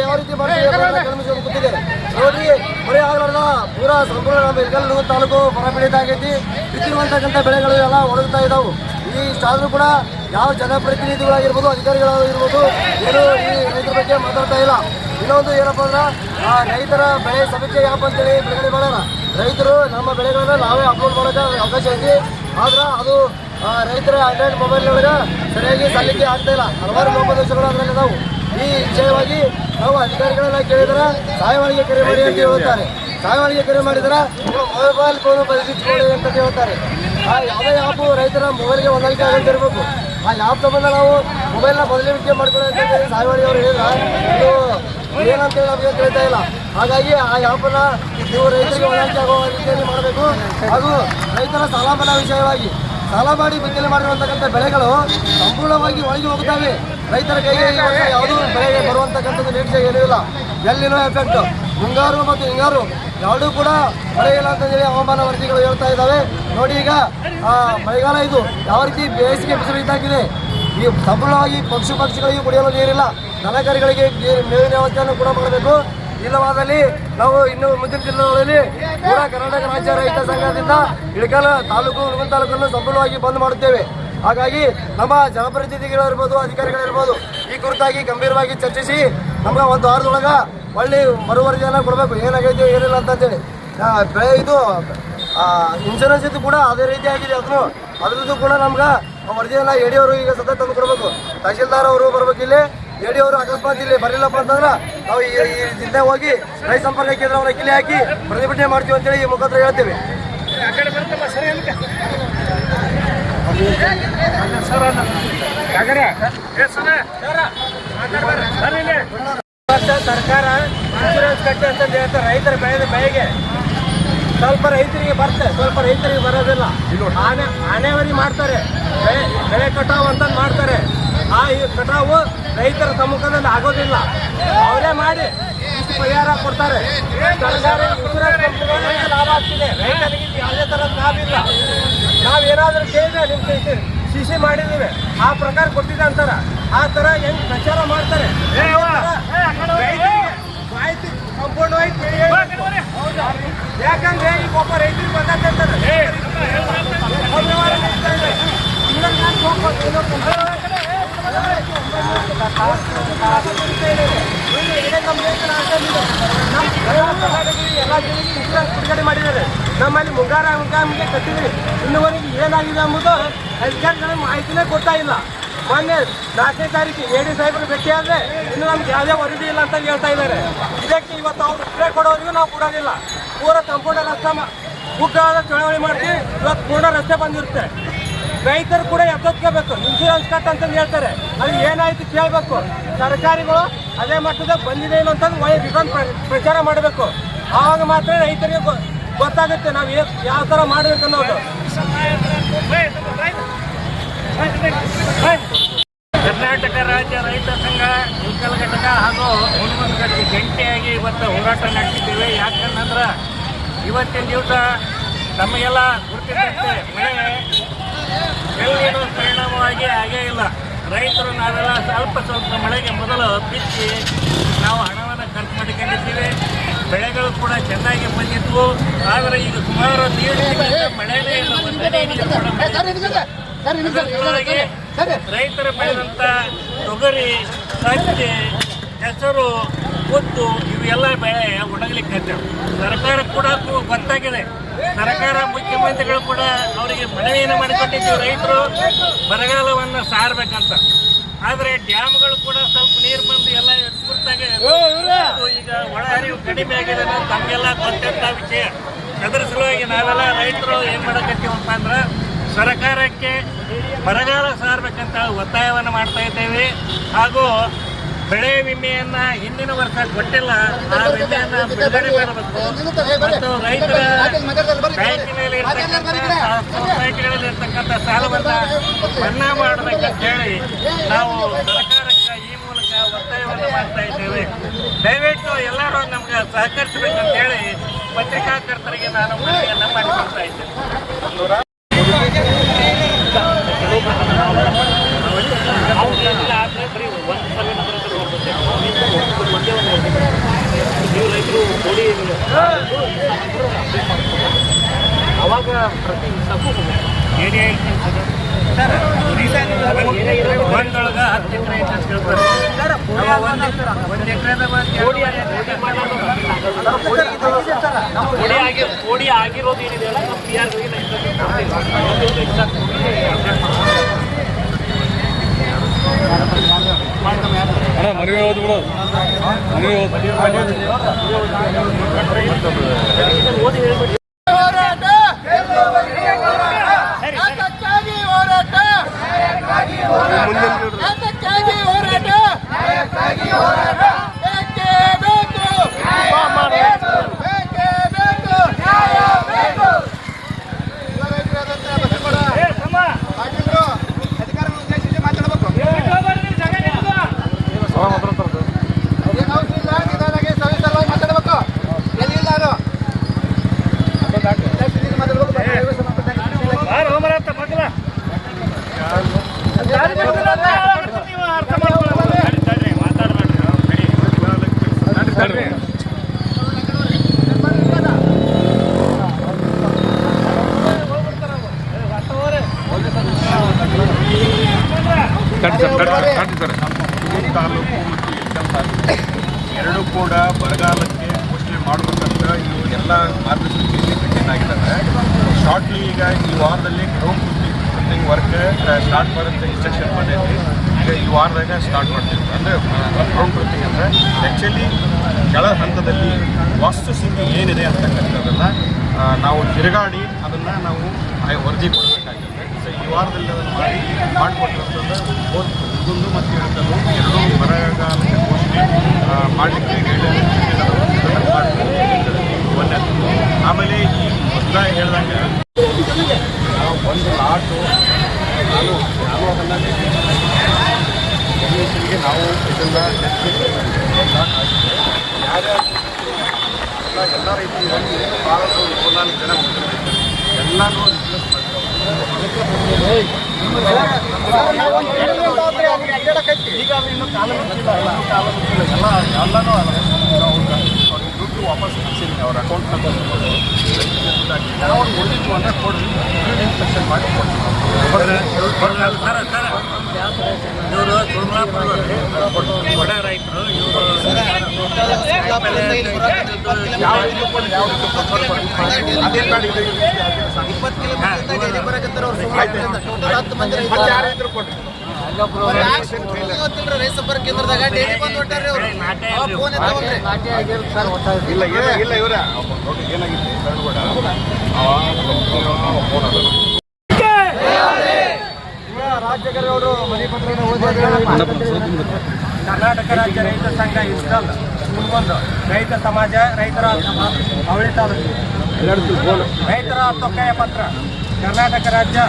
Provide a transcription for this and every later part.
ಯಾವ ರೀತಿ ಮಾಡ್ತೀವಿ ಕೂತಿದ್ದಾರೆ ನೋಡ್ರಿ. ಬರೀ ಆಗಲಾರ್ದ ಪೂರಾ ಸಂಪೂರ್ಣ ನಮ್ಮ ಇಳಕಲ್ ತಾಲೂಕು ಬರ ಬೆಳೀತಾಗೈತಿ. ಬಿತ್ತಿರುವಂತಕ್ಕಂಥ ಬೆಳೆಗಳು ಎಲ್ಲ ಒಣಗ್ತಾ ಇದಾವೆ. ಇಷ್ಟಾದ್ರೂ ಕೂಡ ಯಾವ ಜನಪ್ರತಿನಿಧಿಗಳಾಗಿರ್ಬೋದು, ಅಧಿಕಾರಿಗಳಾಗಿರ್ಬೋದು ಏನು ಈ ರೈತರ ಬಗ್ಗೆ ಮಾತಾಡ್ತಾ ಇಲ್ಲ. ಇನ್ನೊಂದು ಏನಪ್ಪ ಅಂದ್ರೆ ರೈತರ ಬೆಳೆ ಸಮೀಕ್ಷೆ ಆ್ಯಪ್ ಅಂತೇಳಿ ಬಿಡುಗಡೆ ಮಾಡ್ಯಾರ. ರೈತರು ನಮ್ಮ ಬೆಳೆಗಳನ್ನ ನಾವೇ ಅಪ್ಲೋಡ್ ಮಾಡೋಕೆ ಅವಕಾಶ ಐತಿ. ಆದ್ರೆ ಅದು ರೈತರ ಆಂಡ್ರಾಯ್ಡ್ ಮೊಬೈಲ್ನೊಳಗೆ ಸರಿಯಾಗಿ ಸಲ್ಲಿಕೆ ಆಗ್ತಾ ಇಲ್ಲ. ಹಲವಾರು ಲೋಪದೋಷಗಳು ಅದರಲ್ಲಿ ನಾವು ಈ ವಿಷಯವಾಗಿ ನಾವು ಅಧಿಕಾರಿಗಳೆಲ್ಲ ಕೇಳಿದ್ರೆ ಸಹಾಯವಾಣಿಗೆ ಕರೆ ಮಾಡಿ ಅಂತ ಹೇಳ್ತಾರೆ. ಸಹಾಯವಾಣಿಗೆ ಕರೆ ಮಾಡಿದ್ರೆ ಮೊಬೈಲ್ ಫೋನು ಪರಿಶೀಲಿಸಿಕೊಳ್ಳಿ ಅಂತ ಹೇಳ್ತಾರೆ. ಯಾವುದೇ ಆ್ಯಪು ರೈತರ ಮೊಬೈಲ್ಗೆ ಹೊಂದಾಣಿಕೆ ಆಗಂತಿರ್ಬೇಕು. ಆ ಆ್ಯಪ್ ಸಂಬಂಧ ನಾವು ಮೊಬೈಲ್ನ ಬದಲಿಕೆ ಮಾಡ್ಕೊಳ್ಳಿ ಅಂತ ಹೇಳಿ ಸಹಾಯವಾಣಿಯವರು ಹೇಳಿದ್ರೆ ಇದು ಏನಂತೇಳಿ ನಮಗೆ ತಿಳಿತಾ ಇಲ್ಲ. ಹಾಗಾಗಿ ಆ ಆ್ಯಪನ್ನ ನೀವು ರೈತರಿಗೆ ಹೊಂದಾಣಿಕೆ ಆಗೋ ರೀತಿಯಲ್ಲಿ ಮಾಡಬೇಕು. ಹಾಗೂ ರೈತರ ಸಾಲ ಮನ್ನಾ ವಿಷಯವಾಗಿ ಸಾಲ ಮಾಡಿ ಬಿತ್ತನೆ ಮಾಡಿರುವಂತಕ್ಕಂಥ ಬೆಳೆಗಳು ಸಂಪೂರ್ಣವಾಗಿ ಒಳಗೆ ಹೋಗುತ್ತವೆ. ರೈತರ ಕೈಗೆ ಯಾವುದೂ ಬೆಳೆಗೆ ಬರುವಂತಕ್ಕಂಥದ್ದು ನಿರೀಕ್ಷೆ ಏನೂ ಇಲ್ಲ. ಎಲ್ಲಿನೋ ಎಫೆಕ್ಟ್ ಮುಂಗಾರು ಮತ್ತು ಹಿಂಗಾರು ಎರಡೂ ಕೂಡ ಮಳೆ ಇಲ್ಲ ಅಂತಂದೇಳಿ ಹವಾಮಾನ ವರದಿಗಳು ಹೇಳ್ತಾ ಇದ್ದಾವೆ. ನೋಡಿ, ಈಗ ಮಳೆಗಾಲ ಇದು ಯಾವ ರೀತಿ ಬೇಸಿಗೆ ಬಿಸಿಲು ಇದ್ದಾಗಿದೆ. ಈ ಸಂಪೂರ್ಣವಾಗಿ ಪಕ್ಷಿಗಳಿಗೂ ಕುಡಿಯಲು ನೀರಿಲ್ಲ. ದನಕರುಗಳಿಗೆ ಮೇವಿನ ವ್ಯವಸ್ಥೆಯನ್ನು ಕೂಡ ಮಾಡಬೇಕು. ಇಲ್ಲವಾದಲ್ಲಿ ನಾವು ಇನ್ನು ಮುಂದಿನ ದಿನಗಳಲ್ಲಿ ಕೂಡ ಕರ್ನಾಟಕ ರಾಜ್ಯ ರೈತ ಸಂಘದಿಂದ ಇಳಕಲ್ ತಾಲೂಕು ಹುಣಗುಂದ ತಾಲೂಕನ್ನು ಸಂಪೂರ್ಣವಾಗಿ ಬಂದ್ ಮಾಡುತ್ತೇವೆ. ಹಾಗಾಗಿ ನಮ್ಮ ಜನಪ್ರತಿನಿಧಿಗಳಿರ್ಬೋದು, ಅಧಿಕಾರಿಗಳಿರ್ಬೋದು ಈ ಕುರಿತಾಗಿ ಗಂಭೀರವಾಗಿ ಚರ್ಚಿಸಿ ನಮ್ಗೆ ಒಂದು ವಾರದೊಳಗೆ ಒಳ್ಳೆ ಮರುವರ್ಜಿಯನ್ನು ಕೊಡಬೇಕು. ಏನಾಗೈತೆ ಏನಿಲ್ಲ ಅಂತಂತೇಳಿ ಬೆಳೆ ಇದು ಇನ್ಶೂರೆನ್ಸ್ ಇದು ಕೂಡ ಅದೇ ರೀತಿ ಆಗಿದೆ. ಅದ್ರದ್ದು ಕೂಡ ನಮ್ಗೆ ವರದಿಯನ್ನು ಎಡಿ ಅವರು ಈಗ ಸತತ ತಂದು ಕೊಡಬೇಕು. ತಹಶೀಲ್ದಾರ್ ಅವರು ಬರ್ಬೇಕು. ಇಲ್ಲಿ ಎಡಿ ಅವರು ಅಕಸ್ಮಾತ್ ಇಲ್ಲಿ ಬರಲಿಲ್ಲಪ್ಪ ಅಂತಂದ್ರೆ ನಾವು ಈ ಜಿಲ್ಲೆ ಹೋಗಿ ರೈತ ಸಂಪರ್ಕ ಕೇಂದ್ರವನ್ನು ಕಿಲೆ ಹಾಕಿ ಪ್ರತಿಭಟನೆ ಮಾಡ್ತೀವಿ ಅಂತೇಳಿ ಈ ಮುಖಾಂತರ ಹೇಳ್ತೇವೆ. ಸರ್ಕಾರ ಇನ್ಶೂರೆನ್ಸ್ ಕಟ್ಟಿ ಅಂತಂದು ಹೇಳ್ತಾರೆ. ರೈತರ ಬೆಳೆದ ಬೆಳೆಗೆ ಸ್ವಲ್ಪ ರೈತರಿಗೆ ಬರ್ತದೆ, ಸ್ವಲ್ಪ ರೈತರಿಗೆ ಬರೋದಿಲ್ಲ. ಆನೆವರಿ ಮಾಡ್ತಾರೆ, ಬೆಳೆ ಕಟಾವು ಅಂತ ಮಾಡ್ತಾರೆ. ಈ ಕಟಾವು ರೈತರ ಸಮ್ಮುಖದಲ್ಲಿ ಆಗೋದಿಲ್ಲ. ಅವರೇ ಮಾಡಿ ಇಷ್ಟು ಪರಿಹಾರ ಕೊಡ್ತಾರೆ. ಸರ್ಕಾರ ಇನ್ಶೂರೆನ್ಸ್ ಕಂಪನಿಗಳಿಗೆ ಲಾಭ ಆಗ್ತಿದೆ, ರೈತರಿಗೆ ಯಾವುದೇ ಥರದ ಲಾಭ ಇಲ್ಲ. ನಾವೇನಾದರೂ ಕೇಳಿದ್ರೆ ನಿಮ್ಮ ಶಿಶಿ ಮಾಡಿದ್ದೀವಿ ಆ ಪ್ರಕಾರ ಕೊಟ್ಟಿದೆ ಅಂತಾರೆ. ಆ ಥರ ಹೆಂಗೆ ಪ್ರಚಾರ ಮಾಡ್ತಾರೆ. ಮಾಹಿತಿ ಸಂಪೂರ್ಣವಾಗಿ ಯಾಕಂದ್ರೆ ಈಗ ಒಬ್ಬ ರೈತರಿಗೆ ಬಂದಂತಾರೆ ಎಲ್ಲ ಜಿಲ್ಲೆಗೆ ಇನ್ಶೂರೆನ್ಸ್ ಬಿಡುಗಡೆ ಮಾಡಿದ್ದಾರೆ. ನಮ್ಮಲ್ಲಿ ಮುಂಗಾರಿಗೆ ಕಟ್ಟಿದ್ರಿ. ಇನ್ನುವರೆಗೆ ಏನಾಗಿದೆ ಎಂಬುದು ಅಧಿಕಾರಿಗಳ ಮಾಹಿತಿನೇ ಕೊಡ್ತಾ ಇಲ್ಲ. ಮೊನ್ನೆ 4ನೇ ತಾರೀಕು ಎಡಿ ಸಾಹೇಬರು ಭೇಟಿ ಆದರೆ ಇನ್ನು ನಮ್ಗೆ ಯಾವುದೇ ವರದಿ ಇಲ್ಲ ಅಂತ ಹೇಳ್ತಾ ಇದ್ದಾರೆ. ಇದಕ್ಕೆ ಇವತ್ತು ಅವ್ರು ಉತ್ತರ ಕೊಡೋರಿಗೂ ನಾವು ಕೊಡೋದಿಲ್ಲ. ಪೂರ ಸಂಪೂರ್ಣ ರಸ್ತೆ ಉಗ್ರವಾದ ಚಳವಳಿ ಮಾಡ್ತೀವಿ. ಇವತ್ತು ಪೂರ್ಣ ರಸ್ತೆ ಬಂದಿರುತ್ತೆ. ರೈತರು ಕೂಡ ಎತ್ತೋತ್ಕೋಬೇಕು. ಇನ್ಶೂರೆನ್ಸ್ ಕಟ್ ಅಂತಂದು ಹೇಳ್ತಾರೆ. ಅದು ಏನಾಯ್ತು ಕೇಳಬೇಕು. ಸರ್ಕಾರಿಗಳು ಅದೇ ಮಟ್ಟದಾಗ ಬಂದಿದೆ ಇಲ್ಲ ಅಂತಂದು ರಿಟರ್ನ್ ಪ್ರಚಾರ ಮಾಡಬೇಕು. ಆವಾಗ ಮಾತ್ರ ರೈತರಿಗೆ ಗೊತ್ತಾಗುತ್ತೆ ನಾವು ಯಾವ ಥರ ಮಾಡಬೇಕು ಅನ್ನೋದು. ಕರ್ನಾಟಕ ರಾಜ್ಯ ರೈತ ಸಂಘ ಇಳಕಲ್ ಘಟಕ ಹಾಗೂ ಹುಣಗುಂದ ಘಟಕ ಜಂಟಿಯಾಗಿ ಇವತ್ತು ಹೋರಾಟ ನಡೆಸಿದ್ದೀವಿ. ಯಾಕಂದ್ರೆ ಇವತ್ತಿನ ದಿವಸ ನಮಗೆಲ್ಲ ಗುರುತಿದಂತೆ ಮಳೆ ಎಲ್ಲಿನ ಪರಿಣಾಮವಾಗಿ ಆಗೇ ಇಲ್ಲ. ರೈತರು ನಾವೆಲ್ಲ ಸ್ವಲ್ಪ ಮಳೆಗೆ ಮೊದಲು ಬಿತ್ತಿ ನಾವು ಹಣವನ್ನು ಖರ್ಚು ಮಾಡಿಕೊಂಡಿದ್ದೀವಿ. ಬೆಳೆಗಳು ಕೂಡ ಚೆನ್ನಾಗಿ ಬಂದಿದ್ವು. ಆದರೆ ಈಗ ಸುಮಾರು 7 ತಿಂಗಳಿಂದ ಮಳೆನೇ ಇಲ್ಲ. ರೈತರು ಬೆಳೆದಂಥ ತೊಗರಿ, ಸಜ್ಜೆ, ಹೆಸರು, ಉದ್ದು ಇವೆಲ್ಲ ಬೆಳೆ ಒಣಗಲಿಕ್ಕೆ ಸರ್ಕಾರ ಕೂಡ ಗೊತ್ತಾಗಿದೆ. ಸರ್ಕಾರ ಮುಖ್ಯಮಂತ್ರಿಗಳು ಕೂಡ ಅವರಿಗೆ ಮನವಿಯನ್ನು ಮಾಡಿಕೊಟ್ಟಿದ್ದೀವಿ ರೈತರು ಬರಗಾಲವನ್ನು ಸಾರಬೇಕಂತ. ಆದರೆ ಡ್ಯಾಮ್ಗಳು ಕೂಡ ಸ್ವಲ್ಪ ನೀರು ಬಂದು ಎಲ್ಲ ಕುರಿತಾಗೆ ಈಗ ಒಳಹರಿವು ಕಡಿಮೆ ಆಗಿದೆ ಅನ್ನೋದು ತಮಗೆಲ್ಲ ಗೊತ್ತಿದ್ದ ವಿಷಯ. ಅದರ ಸಲುವಾಗಿ ನಾವೆಲ್ಲ ರೈತರು ಏನು ಮಾಡಕತ್ತೀವಪ್ಪ ಅಂದ್ರೆ ಸರ್ಕಾರಕ್ಕೆ ಬರಗಾಲ ಸಾರಬೇಕಂತ ಒತ್ತಾಯವನ್ನು ಮಾಡ್ತಾ ಇದ್ದೇವೆ. ಹಾಗೂ ಬೆಳೆ ವಿಮೆಯನ್ನು ಹಿಂದಿನ ವರ್ಷ ಕೊಟ್ಟಿಲ್ಲ, ಆ ವಿಮೆಯನ್ನು ಬಿಡುಗಡೆ ಮಾಡಬೇಕು. ಮತ್ತು ರೈತರ ಬ್ಯಾಂಕಿನಲ್ಲಿ ಸೊಸೈಟಿಗಳಲ್ಲಿ ಇರ್ತಕ್ಕಂಥ ಸಾಲವನ್ನು ಮನ್ನಾ ಮಾಡಬೇಕಂತ ಹೇಳಿ ನಾವು ಸರ್ಕಾರಕ್ಕೆ ಈ ಮೂಲಕ ಒತ್ತಾಯವನ್ನು ಮಾಡ್ತಾ ಇದ್ದೇವೆ. ದಯವಿಟ್ಟು ಎಲ್ಲರೂ ನಮ್ಗೆ ಸಹಕರಿಸಬೇಕಂತ ಹೇಳಿ ಪತ್ರಿಕಾಕರ್ತರಿಗೆ ನಾನು ಮನವಿಯನ್ನು ಮಾಡಿಕೊಡ್ತಾ ಇದ್ದೇನೆ. ಬರೀ ಒಂದು ಸಲ ಹಾಕೋದು ಒಂದೇ ಒಂದು ನೀವು ರೈತರು ಕೋಡಿ ಅವಾಗ ಪ್ರತಿ ದಿವಸಕ್ಕೂ ಏನೇ ಸರ್ ಒಂದೊಳಗೆ 10 ಎಕರೆ ಐತೆ ಅಂತ ಕೇಳ್ತಾರೆ ಕೋಡಿ ಆಗಿರೋದು ಏನಿದೆಯಲ್ಲ ನಮ್ಮ ಪಿ ಆರ್ ಮನವಿ ಹೋದ್ ಬಿಡು ಓದಿ ಹೇಳ್ಬಿಡಿ ಹೋರಾಟ ಅದಕ್ಕಾಗಿ ಹೋರಾಟ ಅದಕ್ಕಾಗಿ ಹೋರಾಟ ಬೇಕೇ ಬೇಕು ಬೇಕೇ ಬೇಕು ನ್ಯಾಯ ಬೇಕು ಅಧಿಕಾರಿಗಳ ಉದ್ದೇಶಿಸಿ ಮಾತಾಡಬೇಕು ನಿಧಾನಾಗಿ ಸವಿಸ್ತರವಾಗಿ ಮಾತಾಡಬೇಕು ಎಲ್ಲಿಲ್ಲಾರು ತಾಲೂಕು ಮತ್ತು ಇಳಕಲ್ ತಾಲೂಕು ಎರಡೂ ಕೂಡ ಬರಗಾಲಕ್ಕೆ ಘೋಷಣೆ ಮಾಡಬೇಕಂತ ಇವು ಎಲ್ಲ ಮಾರ್ಗಸೂಚಿಯಲ್ಲಿ ಮೇಂಟೈನ್ ಆಗಿದ್ದಾರೆ. ಶಾರ್ಟ್ಲಿ ಈಗ ಈ ವಾರದಲ್ಲಿ ಗ್ರೌಂಡ್ ಟ್ರೂತಿಂಗ್ ವರ್ಕ್ ಸ್ಟಾರ್ಟ್ ಮಾಡೋಂಥ ಇನ್ಸ್ಟ್ರಕ್ಷನ್ ಬಂದೈತಿ. ಈಗ ಈ ವಾರದಾಗ ಸ್ಟಾರ್ಟ್ ಮಾಡ್ತೀವಿ. ಅಂದರೆ ಗ್ರೌಂಡ್ ಟ್ರೂತಿಂಗ್ ಅಂದರೆ ಆ್ಯಕ್ಚುಲಿ ಕೆಳ ಹಂತದಲ್ಲಿ ವಾಸ್ತುಸ್ಥಿತಿ ಏನಿದೆ ಅಂತಕ್ಕಂಥದ್ದನ್ನು ನಾವು ತಿರುಗಾಡಿ ಅದನ್ನು ನಾವು ವರದಿ ಕೊಡಬೇಕಾಗಿದೆ. ಸೊ ಈ ವಾರದಲ್ಲಿ ಅದನ್ನು ಮಾಡಿಕೊಟ್ಟಿರೋದ್ರಿಂದ ಇದೊಂದು ಮತ್ತು ಇಳಕಲ್ಲು ಎರಡೂ ಬರಗಾಲಕ್ಕೆ ಘೋಷಣೆ ಮಾಡಲಿಕ್ಕೆ ಒಂದನೇದು. ಆಮೇಲೆ ಈ ಮೊದಲ ಹೇಳ್ದಂಗೆ ಒಂದು ಲಾಟು ನಾನು ಅದನ್ನು ನಾವು ಇದನ್ನು ಯಾರ್ಯಾರು ಎಲ್ಲ ರೀತಿ ಭಾಳ 14 ಜನ ಎಲ್ಲನೂ ಈಗ ಇನ್ನು ಕಾಲ ಮುಚ್ಚಿಲ್ಲ ಎಲ್ಲನೂ ದುಡ್ಡು ವಾಪಸ್ ಹಾಕ್ಸಿದ್ದೀನಿ ಅವ್ರ ಅಕೌಂಟ್ ನಂಬರ್ ನಾವು ಉಳಿದಿತ್ತು ಅಂದರೆ ಕೊಡ್ರಿ ಇನ್ಸ್ಟ್ರಕ್ಷನ್ ಮಾಡಿ ಇವರು ಸೋಮಲಾಪುರದಲ್ಲಿ ಬಡ ರೈತರು ಅದೇ ಕಾರ್ಡ್ ಇದೆ. 20 ಕಿಲೋಮೀಟರ್ ಕೊಡ್ರಿ ರೈತ ಸಂಪರ್ಕ ಕೇಂದ್ರದಾಗ ಡೈಲಿ ಬಂದು ಹೊಂಟಾರ್ರಿ ಅವರು ಫೋನ್ ಎತ್ತವಲ್ರಿ ಇಲ್ಲ ಇಲ್ಲ ಇವರ ಏನಾಗಿತ್ತು ಕರ್ನಾಟಕ ಕರ್ನಾಟಕ ರಾಜ್ಯ ರೈತ ಸಂಘ ಇಳಕಲ್ ಮುಂದೊಂದು ರೈತ ಸಮಾಜ ರೈತರ ಅವಳಿ ತಾಲೂಕು ರೈತರ ತೊಕ್ಕೆಯ ಪತ್ರ ಕರ್ನಾಟಕ ರಾಜ್ಯ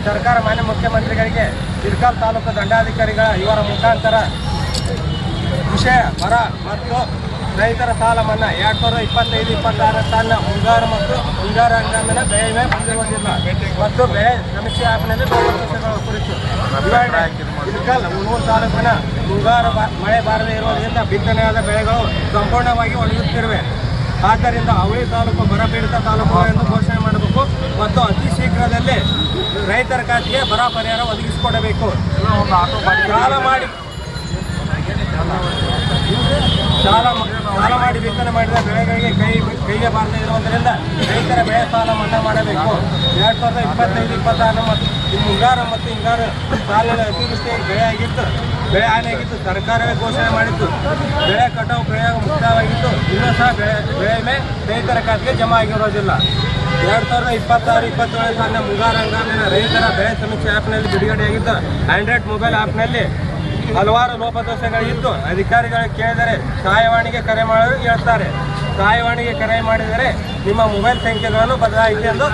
ಸರ್ಕಾರ ಮಾನ್ಯ ಮುಖ್ಯಮಂತ್ರಿಗಳಿಗೆ ಇಳಕಲ್ ತಾಲೂಕು ದಂಡಾಧಿಕಾರಿಗಳ ಇವರ ಮುಖಾಂತರ ವಿಷಯ ಬರ ಮತ್ತು ರೈತರ ಸಾಲ ಮನ್ನಾ 2025-26 ಸಾಲಿನ ಮುಂಗಾರು ಮತ್ತು ಮುಂಗಾರು ಹಂಗಾಮಿನ ಬೆಳೆ ವಿಮೆ ಬಂದಿರುವುದಿಲ್ಲ ಮತ್ತು ಬೆಳೆ ಸಮೀಕ್ಷೆ ಆ್ಯಪ್ನಲ್ಲಿ ಲೋಪದೋಷಗಳ ಕುರಿತು ಇಳಕಲ್ ಹುಣಸೂರು ತಾಲೂಕಿನ ಮುಂಗಾರು ಮಳೆ ಬಾರದೇ ಇರುವುದರಿಂದ ಬಿತ್ತನೆಯಾದ ಬೆಳೆಗಳು ಸಂಪೂರ್ಣವಾಗಿ ಒಣಗುತ್ತಿರುವೆ. ಆದ್ದರಿಂದ ಅವಳಿ ತಾಲೂಕು ಬರಪೀಡಿತ ತಾಲೂಕು ಎಂದು ಘೋಷಣೆ ಮಾಡಬೇಕು ಮತ್ತು ಅತಿ ಶೀಘ್ರದಲ್ಲೇ ರೈತರ ಖಾತೆಗೆ ಬರ ಪರಿಹಾರ ಒದಗಿಸಿಕೊಡಬೇಕು. ಸಾಲ ಮಾಡಿ ಬಿತ್ತನೆ ಮಾಡಿದ ಬೆಳೆಗಳಿಗೆ ಕೈಗೆ ಬಾರದೇ ಇರುವುದರಿಂದ ರೈತರ ಬೆಳೆ ಸಾಲ ಮನ್ನಾ ಮಾಡಬೇಕು. 2025-26 ಮತ್ತು ಮುಂಗಾರು ಮತ್ತು ಹಿಂಗಾರು ಸಾಲಿನ ಅತಿವೃಷ್ಟಿಯಾಗಿ ಬೆಳೆ ಹಾನಿಯಾಗಿದ್ದು ಸರ್ಕಾರವೇ ಘೋಷಣೆ ಮಾಡಿದ್ದು ಬೆಳೆ ಕಟಾವು ಪ್ರಯೋಗ ಮುಕ್ತವಾಗಿದ್ದು ಇನ್ನೂ ಸಹ ಬೆಳೆ ವಿಮೆ ರೈತರ ಖಾತೆಗೆ ಜಮಾ ಆಗಿರೋದಿಲ್ಲ. 2026-27 ಸಾಲಿನ ಮುಂಗಾರು ಹಂಗಾಮಿನ ರೈತರ ಬೆಳೆ ಸಮೀಕ್ಷೆ ಆ್ಯಪ್ನಲ್ಲಿ ಬಿಡುಗಡೆಯಾಗಿದ್ದ ಆಂಡ್ರಾಯ್ಡ್ ಮೊಬೈಲ್ ಆ್ಯಪ್ನಲ್ಲಿ ಹಲವಾರು ಲೋಪದೋಷಗಳಿದ್ದು ಅಧಿಕಾರಿಗಳಿಗೆ ಕೇಳಿದರೆ ಸಹಾಯವಾಣಿಗೆ ಕರೆ ಮಾಡಲು ಹೇಳ್ತಾರೆ. ಸಹಾಯವಾಣಿಗೆ ಕರೆ ಮಾಡಿದರೆ ನಿಮ್ಮ ಮೊಬೈಲ್ ಸಂಖ್ಯೆಗಳನ್ನು ಬದಲಾಯಿಸಿ ಎಂದು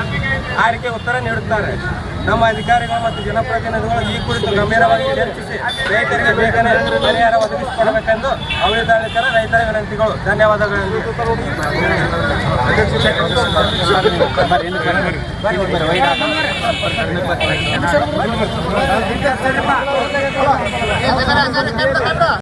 ಆಯ್ಕೆ ಉತ್ತರ ನೀಡುತ್ತಾರೆ. ನಮ್ಮ ಅಧಿಕಾರಿಗಳು ಮತ್ತು ಜನಪ್ರತಿನಿಧಿಗಳು ಈ ಕುರಿತು ಗಂಭೀರವಾಗಿ ಚರ್ಚಿಸಿ ರೈತರಿಗೆ ಬೇಗನೆ ಪರಿಹಾರ ಒದಗಿಸಿಕೊಡಬೇಕೆಂದು ಅವಳಿ ತಾಲೂಕಿನ ರೈತರ ವಿನಂತಿಗಳು. ಧನ್ಯವಾದಗಳು.